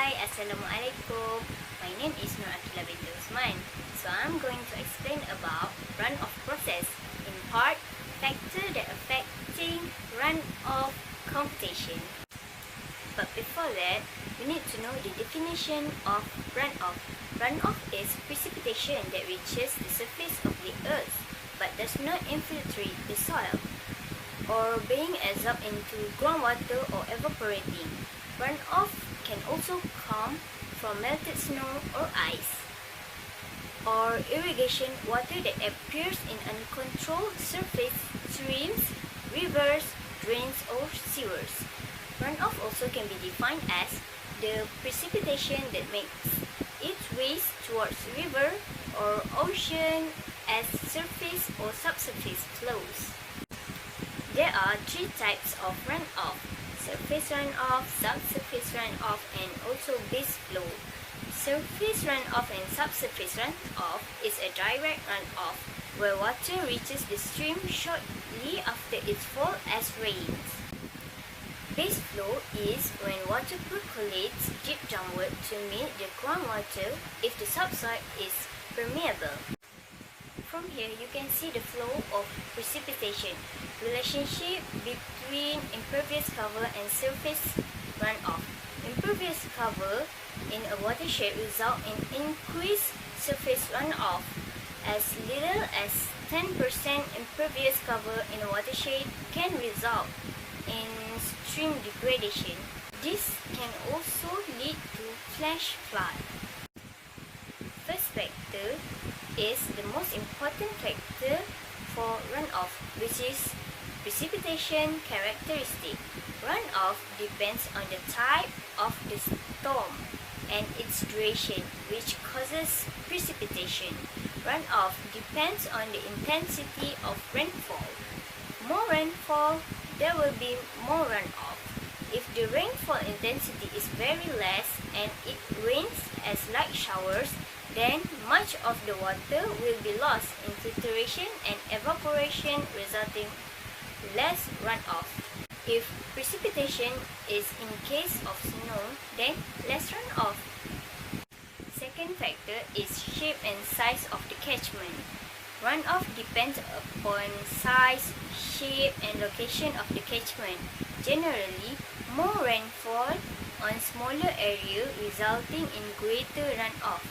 Hi, Assalamualaikum. My name is Aqilah binti OSMAN. So I'm going to explain about runoff process, in part, factor that affecting runoff computation. But before that, we need to know the definition of runoff. Runoff is precipitation that reaches the surface of the earth but does not infiltrate the soil, or being absorbed into groundwater or evaporating. Runoff can also come from melted snow or ice, or irrigation water that appears in uncontrolled surface streams, rivers, drains, or sewers. Runoff also can be defined as the precipitation that makes its way towards river or ocean as surface or subsurface flows. There are three types of runoff: surface runoff, subsurface runoff, and also base flow. Surface runoff and subsurface runoff is a direct runoff where water reaches the stream shortly after its fall as rains. Base flow is when water percolates deep downward to meet the groundwater if the subsoil is permeable. From here, you can see the flow of precipitation, relationship between impervious cover and surface runoff. Impervious cover in a watershed result in increased surface runoff. As little as 10% impervious cover in a watershed can result in stream degradation. This can also lead to flash flood. First factor is the most important factor for runoff, which is precipitation characteristic. Runoff depends on the type of the storm and its duration, which causes precipitation. Runoff depends on the intensity of rainfall. More rainfall, there will be more runoff. If the rainfall intensity is very less and it rains as light showers, then much of the water will be lost in filtration and evaporation, resulting less runoff. If precipitation is in case of snow, then less runoff. Second factor is shape and size of the catchment. Runoff depends upon size, shape, and location of the catchment. Generally, more rainfall on smaller area resulting in greater runoff.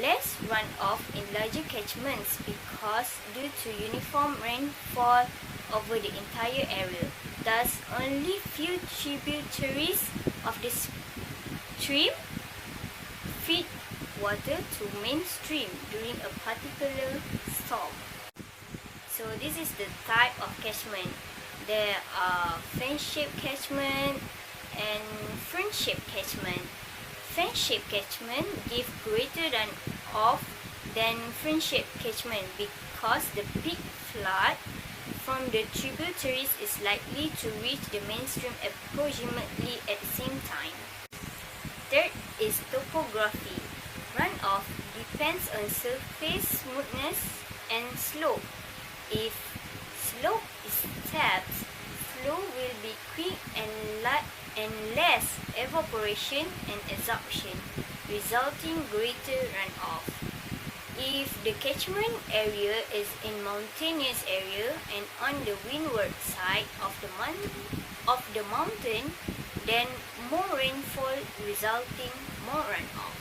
Less runoff in larger catchments because due to uniform rainfall over the entire area. Thus, only few tributaries of the stream feed water to mainstream during a particular storm. So this is the type of catchment. There are fan-shaped catchment and fern-shaped catchment. Fan-shaped catchment give greater runoff than fern-shaped catchment because the peak flood from the tributaries is likely to reach the mainstream approximately at the same time. Third is topography. Runoff depends on surface smoothness and slope. If slope is steep, flow will be quick and less evaporation and absorption, resulting greater runoff. If the catchment area is in mountainous area and on the windward side of the mountain, then more rainfall resulting more runoff.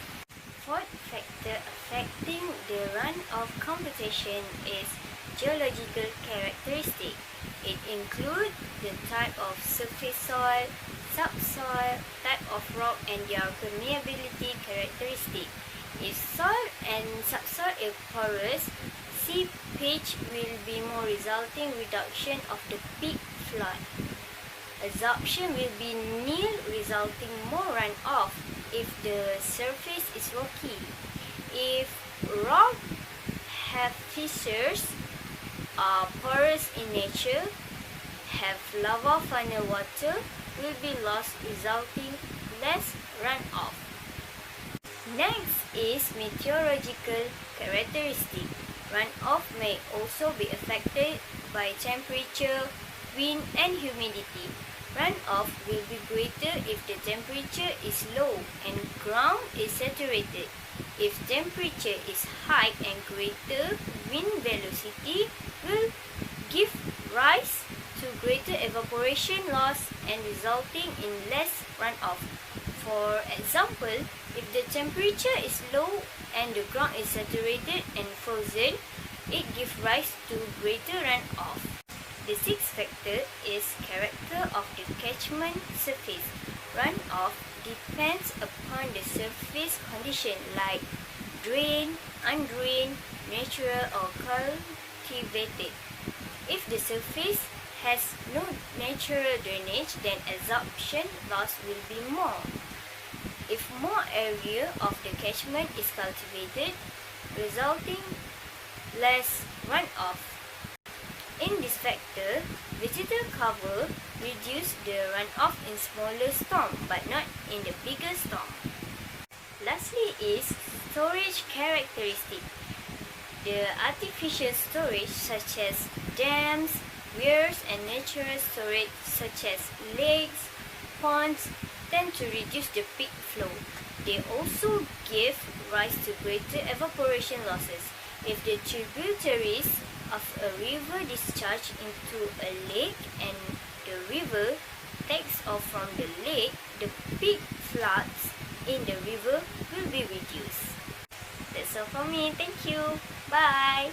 Fourth factor affecting the runoff computation is geological characteristic. It includes the type of surface soil, subsoil, type of rock, and their permeability characteristic. If soil and subsoil are porous, seepage will be more, resulting reduction of the peak flood. Absorption will be nil, resulting more runoff if the surface is rocky. If rock have fissures, are porous in nature, have lava funnel, water will be lost, resulting less runoff. Next is meteorological characteristic. Runoff may also be affected by temperature, wind, and humidity. Runoff will be greater if the temperature is low and ground is saturated. If temperature is high and greater, wind velocity will give rise to greater evaporation loss and resulting in less runoff. For example, if the temperature is low and the ground is saturated and frozen, it gives rise to greater runoff. The sixth factor is character of the catchment surface. Runoff depends upon the surface condition like drained, undrained, natural or cultivated. If the surface has no natural drainage, then absorption loss will be more. If more area of the catchment is cultivated, resulting less runoff. In this factor, vegetal cover reduce the runoff in smaller storm but not in the bigger storm. Lastly is storage characteristic. The artificial storage such as dams, weirs and natural storage such as lakes, ponds tend to reduce the peak flow. They also give rise to greater evaporation losses. If the tributaries of a river discharge into a lake and the river takes off from the lake, the peak floods in the river will be reduced. That's all for me. Thank you. Bye.